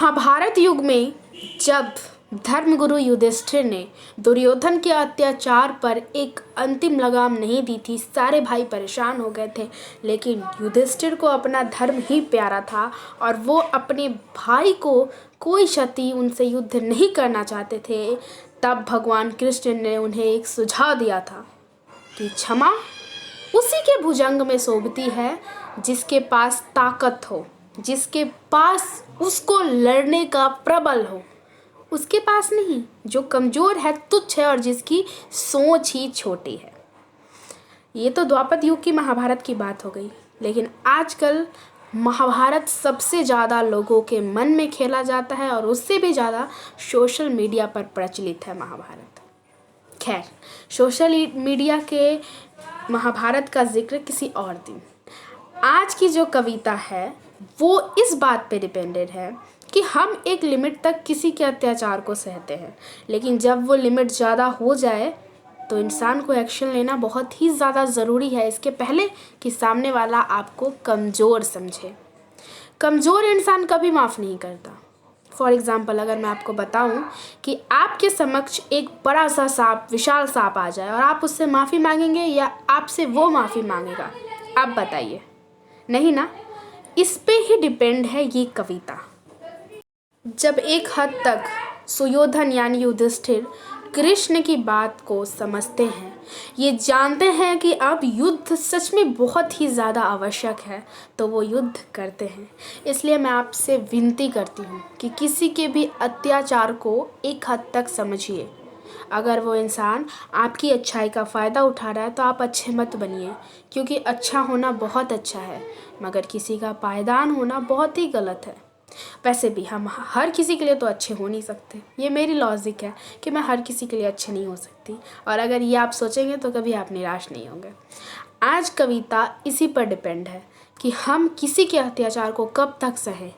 महाभारत युग में जब धर्मगुरु युधिष्ठिर ने दुर्योधन के अत्याचार पर एक अंतिम लगाम नहीं दी थी, सारे भाई परेशान हो गए थे। लेकिन युधिष्ठिर को अपना धर्म ही प्यारा था और वो अपने भाई को कोई क्षति, उनसे युद्ध नहीं करना चाहते थे। तब भगवान कृष्ण ने उन्हें एक सुझाव दिया था कि क्षमा उसी के भुजंग में शोभती है जिसके पास ताकत हो, जिसके पास उसको लड़ने का प्रबल हो, उसके पास नहीं जो कमज़ोर है, तुच्छ है और जिसकी सोच ही छोटी है। ये तो द्वापर युग की महाभारत की बात हो गई, लेकिन आजकल महाभारत सबसे ज़्यादा लोगों के मन में खेला जाता है और उससे भी ज़्यादा सोशल मीडिया पर प्रचलित है महाभारत। खैर, सोशल मीडिया के महाभारत का जिक्र किसी और दिन। आज की जो कविता है वो इस बात पे डिपेंडेड है कि हम एक लिमिट तक किसी के अत्याचार को सहते हैं, लेकिन जब वो लिमिट ज़्यादा हो जाए तो इंसान को एक्शन लेना बहुत ही ज़्यादा ज़रूरी है, इसके पहले कि सामने वाला आपको कमज़ोर समझे। कमज़ोर इंसान कभी माफ़ नहीं करता। फॉर एग्ज़ाम्पल, अगर मैं आपको बताऊं कि आपके समक्ष एक बड़ा सा सांप, विशाल सांप आ जाए और आप उससे माफ़ी मांगेंगे या आपसे वो माफ़ी मांगेगा, आप बताइए? नहीं ना। इस पे ही डिपेंड है ये कविता। जब एक हद तक सुयोधन यानी युधिष्ठिर कृष्ण की बात को समझते हैं, ये जानते हैं कि अब युद्ध सच में बहुत ही ज़्यादा आवश्यक है, तो वो युद्ध करते हैं। इसलिए मैं आपसे विनती करती हूँ कि किसी के भी अत्याचार को एक हद तक समझिए। अगर वो इंसान आपकी अच्छाई का फ़ायदा उठा रहा है तो आप अच्छे मत बनिए, क्योंकि अच्छा होना बहुत अच्छा है, मगर किसी का पायदान होना बहुत ही गलत है। वैसे भी हम हर किसी के लिए तो अच्छे हो नहीं सकते, ये मेरी लॉजिक है कि मैं हर किसी के लिए अच्छे नहीं हो सकती, और अगर ये आप सोचेंगे तो कभी आप निराश नहीं होंगे। आज कविता इसी पर डिपेंड है कि हम किसी के अत्याचार को कब तक सहें।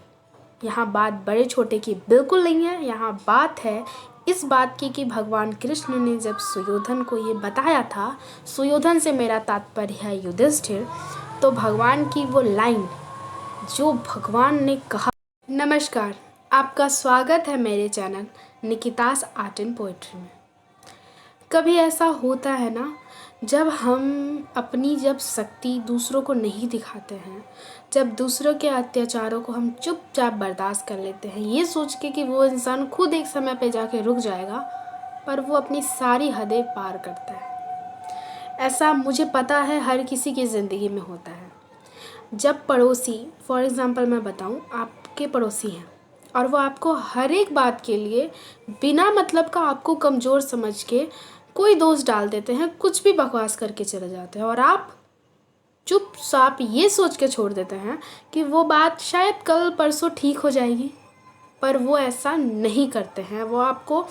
यहाँ बात बड़े छोटे की बिल्कुल नहीं है, यहाँ बात है इस बात की कि भगवान कृष्ण ने जब सुयोधन को ये बताया था, सुयोधन से मेरा तात्पर्य है युधिष्ठिर, तो भगवान की वो लाइन जो भगवान ने कहा। नमस्कार, आपका स्वागत है मेरे चैनल निकितास आर्ट एंड पोइट्री में। कभी ऐसा होता है ना, जब हम अपनी शक्ति दूसरों को नहीं दिखाते हैं, जब दूसरों के अत्याचारों को हम चुपचाप बर्दाश्त कर लेते हैं, ये सोच के कि वो इंसान खुद एक समय पे जाके रुक जाएगा, पर वो अपनी सारी हदें पार करता है। ऐसा मुझे पता है हर किसी की ज़िंदगी में होता है। जब पड़ोसी, फॉर एग्ज़ाम्पल मैं बताऊं, आपके पड़ोसी हैं और वो आपको हर एक बात के लिए बिना मतलब का आपको कमज़ोर समझ के कोई दोष डाल देते हैं, कुछ भी बकवास करके चले जाते हैं, और आप चुपचाप ये सोच के छोड़ देते हैं कि वो बात शायद कल परसों ठीक हो जाएगी, पर वो ऐसा नहीं करते हैं। वो आपको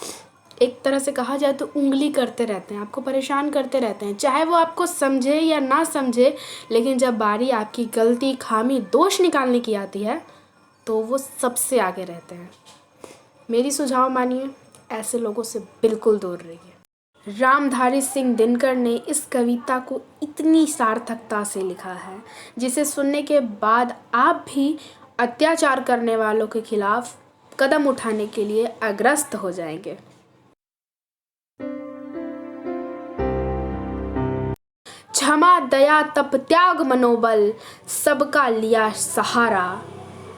एक तरह से कहा जाए तो उंगली करते रहते हैं, आपको परेशान करते रहते हैं, चाहे वो आपको समझे या ना समझे। लेकिन जब बारी आपकी गलती, खामी, दोष निकालने की आती है तो वो सबसे आगे रहते हैं। मेरी सुझाव मानिए, ऐसे लोगों से बिल्कुल दूर रहिए। रामधारी सिंह दिनकर ने इस कविता को इतनी सार्थकता से लिखा है, जिसे सुनने के बाद आप भी अत्याचार करने वालों के खिलाफ कदम उठाने के लिए अग्रस्त हो जाएंगे। क्षमा, दया, तप, त्याग, मनोबल, सबका लिया सहारा,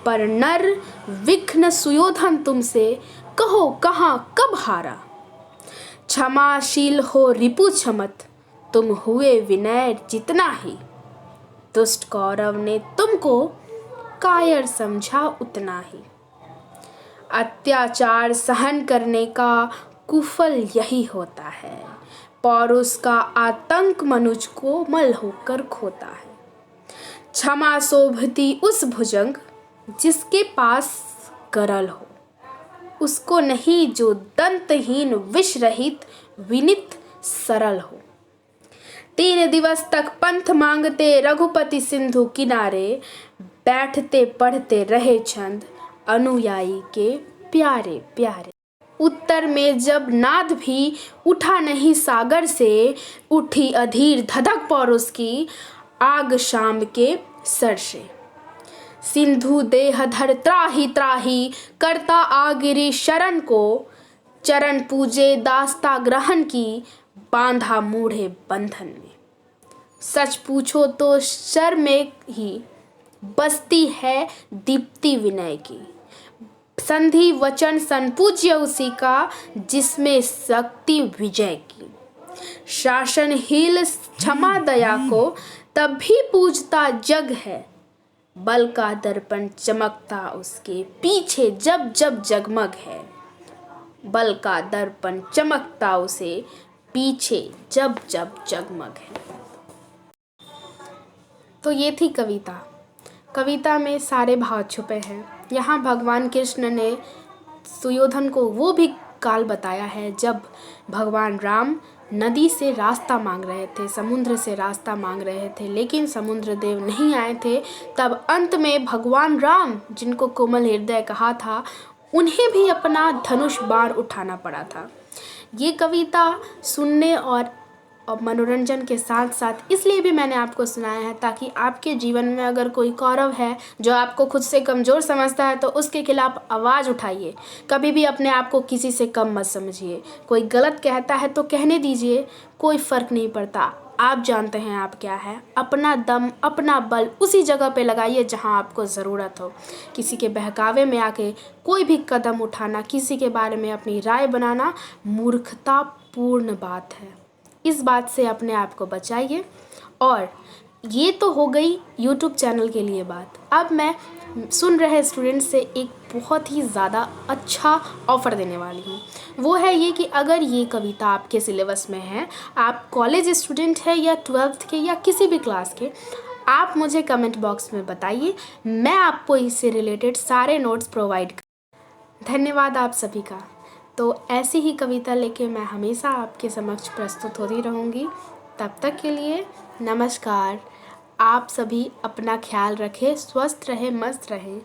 पर नर विघ्न सुयोधन तुमसे, कहो कहाँ कब हारा। क्षमाशील हो रिपु क्षमत, तुम हुए विनय जितना ही, दुष्ट कौरव ने तुमको कायर समझा उतना ही। अत्याचार सहन करने का कुफल यही होता है, पौरुष का आतंक मनुज को मल होकर खोता है। क्षमा शोभती उस भुजंग जिसके पास करल हो, उसको नहीं जो दंतहीन विष रहित विनित सरल हो। 3 दिवस तक पंथ मांगते रघुपति सिंधु किनारे, बैठते पढ़ते रहे छंद अनुयायी के प्यारे प्यारे। उत्तर में जब नाद भी उठा नहीं सागर से, उठी अधीर धधक पौरुष की, आग शाम के सर से। सिंधु देह धर त्राहि त्राहि, करता आ गिरी शरण को, चरण पूजे दास्ता ग्रहण की, बांधा मूढ़े बंधन में। सच पूछो तो शर में ही बसती है दीप्ति विनय की, संधि वचन संपूज्य उसी का, जिसमें शक्ति विजय की। शासनहीन क्षमा दया को, तब भी पूजता जग है, बल का दर्पण चमकता उसके पीछे जब जब जगमग है। बल का दर्पण चमकता उसे पीछे जब जब जगमग है। तो ये थी कविता। कविता में सारे भाव छुपे हैं। यहाँ भगवान कृष्ण ने सुयोधन को वो भी काल बताया है जब भगवान राम नदी से रास्ता मांग रहे थे, समुद्र से रास्ता मांग रहे थे, लेकिन समुद्र देव नहीं आए थे। तब अंत में भगवान राम, जिनको कोमल हृदय कहा था, उन्हें भी अपना धनुष बाण उठाना पड़ा था। ये कविता सुनने और मनोरंजन के साथ साथ इसलिए भी मैंने आपको सुनाया है ताकि आपके जीवन में अगर कोई कौरव है जो आपको खुद से कमज़ोर समझता है तो उसके खिलाफ आवाज़ उठाइए। कभी भी अपने आप को किसी से कम मत समझिए। कोई गलत कहता है तो कहने दीजिए, कोई फ़र्क नहीं पड़ता। आप जानते हैं आप क्या है। अपना दम, अपना बल उसी जगह पे लगाइए जहां आपको ज़रूरत हो। किसी के बहकावे में आके कोई भी कदम उठाना, किसी के बारे में अपनी राय बनाना मूर्खतापूर्ण बात है। इस बात से अपने आप को बचाइए। और ये तो हो गई YouTube चैनल के लिए बात। अब मैं सुन रहे स्टूडेंट से एक बहुत ही ज़्यादा अच्छा ऑफ़र देने वाली हूँ। वो है ये कि अगर ये कविता आपके सिलेबस में है, आप कॉलेज स्टूडेंट है या 12th के या किसी भी क्लास के, आप मुझे कमेंट बॉक्स में बताइए। मैं आपको इससे रिलेटेड सारे नोट्स प्रोवाइड कर। धन्यवाद आप सभी का। तो ऐसी ही कविता लेके मैं हमेशा आपके समक्ष प्रस्तुत होती रहूँगी। तब तक के लिए नमस्कार। आप सभी अपना ख्याल रखें, स्वस्थ रहें, मस्त रहें।